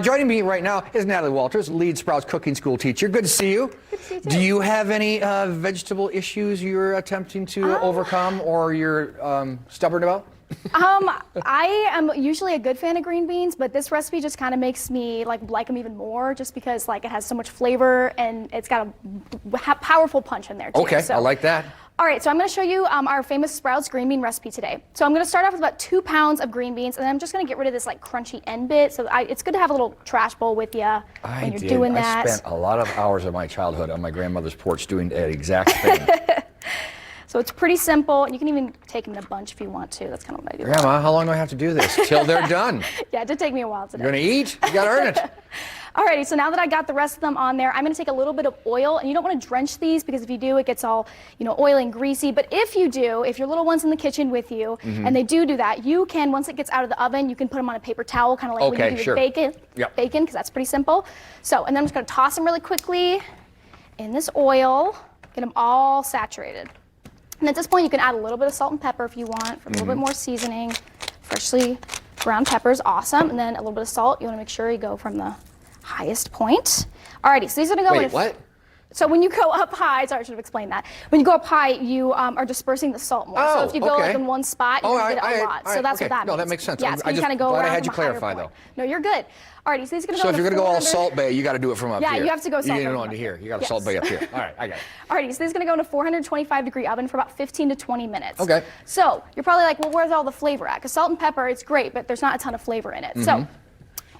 Joining me right now is Natalie Walters, lead Sprouts cooking school teacher. Good to see you. Good to see you too. Do you have any vegetable issues you're attempting to overcome or you're stubborn about? I am usually a good fan of green beans, but this recipe just kind of makes me like them even more, just because like it has so much flavor and it's got a powerful punch in there too. Okay, so, I like that. All right, so I'm going to show you our famous Sprouts green bean recipe today. So I'm going to start off with about 2 pounds of green beans, and then I'm just going to get rid of this like crunchy end bit. So it's good to have a little trash bowl with you when you're doing that. I spent a lot of hours of my childhood on my grandmother's porch doing that exact thing. So it's pretty simple, and you can even take them in a bunch if you want to. That's kind of what I do. Grandma, how long do I have to do this? Till they're done. Yeah, it did take me a while today. You're going to eat? You got to earn it. Alrighty, so now that I got the rest of them on there, I'm going to take a little bit of oil, and you don't want to drench these because if you do, it gets all, oily and greasy. But if you do, if your little one's in the kitchen with you, and they do that, you can, once it gets out of the oven, you can put them on a paper towel, kind of like when you do with bacon, because that's pretty simple. So, and then I'm just going to toss them really quickly in this oil, get them all saturated. And at this point, you can add a little bit of salt and pepper if you want, for a little bit more seasoning. Freshly ground pepper is awesome, and then a little bit of salt. You want to make sure you go from the highest point. Alrighty, so these are going to go in. Wait, what? So when you go up high, sorry, I should have explained that. When you go up high, you are dispersing the salt more. So if you go like in one spot, you're going to get a lot. So that's what that means. No, that makes sense. Yeah, I just kind of go glad around I had you from a higher clarify, point. though. No, you're good. Alrighty, so these are going to go. So if you're going to go all Salt Bay, you got to do it from up here. Yeah, you have to go Salt Bay. You don't want to here. You got to Salt Bay up here. All right, I got it. Alrighty, so this is going to go in a 425-degree oven for about 15 to 20 minutes. Okay. So you're probably like, well, where's all the flavor at? Because salt and pepper, it's great, but there's not a ton of flavor in it. So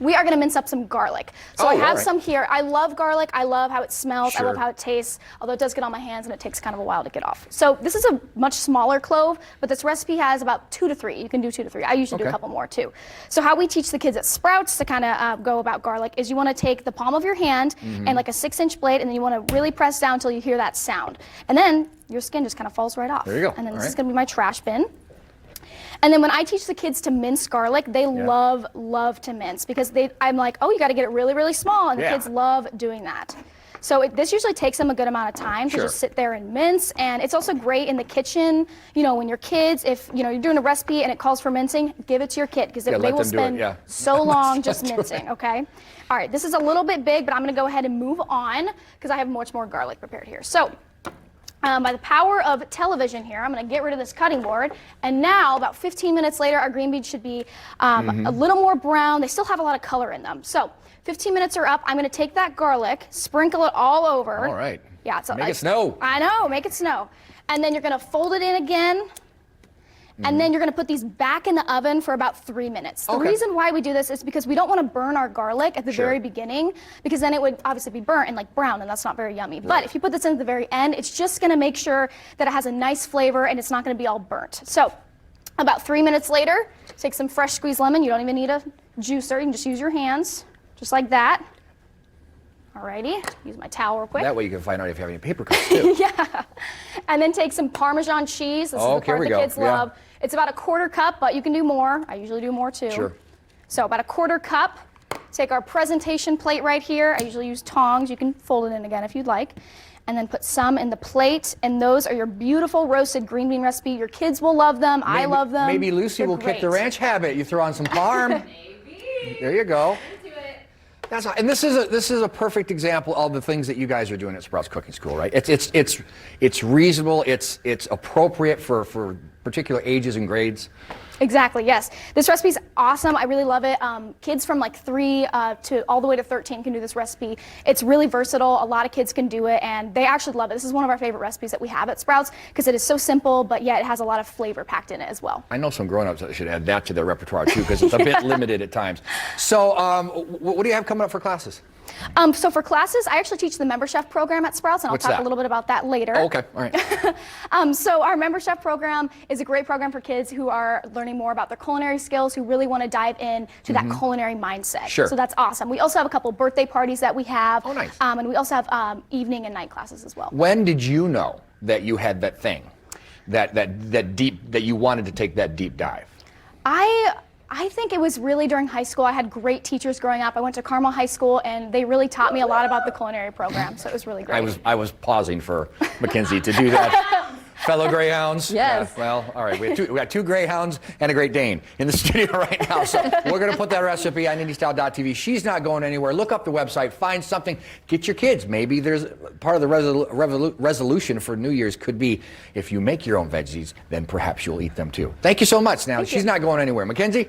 we are going to mince up some garlic. So I have some here. I love garlic. I love how it smells. I love how it tastes, although it does get on my hands and it takes kind of a while to get off. So this is a much smaller clove, but this recipe has about 2 to 3. You can do 2 to 3. I usually do a couple more too. So how we teach the kids at Sprouts to kind of go about garlic is you want to take the palm of your hand and like a 6-inch blade, and then you want to really press down until you hear that sound. And then your skin just kind of falls right off. There you go. And then this is going to be my trash bin. And then when I teach the kids to mince garlic, they love to mince because I'm like, oh, you got to get it really, really small, and the kids love doing that. So this usually takes them a good amount of time to just sit there and mince, and it's also great in the kitchen. When your kids, if you're doing a recipe and it calls for mincing, give it to your kid because they will spend so long just mincing. Okay. All right. This is a little bit big, but I'm going to go ahead and move on because I have much more garlic prepared here. So. By the power of television here, I'm going to get rid of this cutting board. And now, about 15 minutes later, our green beans should be a little more brown. They still have a lot of color in them. So 15 minutes are up. I'm going to take that garlic, sprinkle it all over. All right. Yeah. So make it snow. I know. Make it snow. And then you're going to fold it in again. And then you're going to put these back in the oven for about 3 minutes. The reason why we do this is because we don't want to burn our garlic at the very beginning, because then it would obviously be burnt and like brown, and that's not very yummy. But if you put this in at the very end, it's just going to make sure that it has a nice flavor and it's not going to be all burnt. So about 3 minutes later, take some fresh squeezed lemon. You don't even need a juicer. You can just use your hands, just like that. Alrighty, use my towel real quick. That way you can find out if you have any paper cuts too. Yeah. And then take some Parmesan cheese. This is the part the kids love. It's about a 1/4 cup, but you can do more. I usually do more too. Sure. So about a 1/4 cup. Take our presentation plate right here. I usually use tongs. You can fold it in again if you'd like. And then put some in the plate. And those are your beautiful roasted green bean recipe. Your kids will love them. I love them. Maybe Lucy will kick the ranch habit. You throw on some parm. Maybe. There you go. And this is a perfect example of the things that you guys are doing at Sprouts Cooking School, right? It's reasonable. It's appropriate for particular ages and grades. Exactly, yes. This recipe is awesome. I really love it. Kids from like 3 to all the way to 13 can do this recipe. It's really versatile. A lot of kids can do it, and they actually love it. This is one of our favorite recipes that we have at Sprouts because it is so simple, but yet it has a lot of flavor packed in it as well. I know some grown-ups that should add that to their repertoire too because it's a bit limited at times. So what do you have coming up for classes? So for classes, I actually teach the Member Chef program at Sprouts, and I'll talk a little bit about that later. Oh, okay, all right. So our Member Chef program is a great program for kids who are learning more about their culinary skills, who really want to dive in to that culinary mindset. Sure. So that's awesome. We also have a couple birthday parties that we have. Oh, nice. And we also have evening and night classes as well. When did you know that you had that thing, that you wanted to take that deep dive? I think it was really during high school. I had great teachers growing up. I went to Carmel High School, and they really taught me a lot about the culinary program, so it was really great. I was pausing for Mackenzie to do that Fellow Greyhounds. Yes. Well, all right. We got two Greyhounds and a Great Dane in the studio right now. So we're going to put that recipe on IndieStyle.tv. She's not going anywhere. Look up the website. Find something. Get your kids. Maybe there's part of the resolution for New Year's could be if you make your own veggies, then perhaps you'll eat them too. Thank you so much. Now, she's not going anywhere. Mackenzie?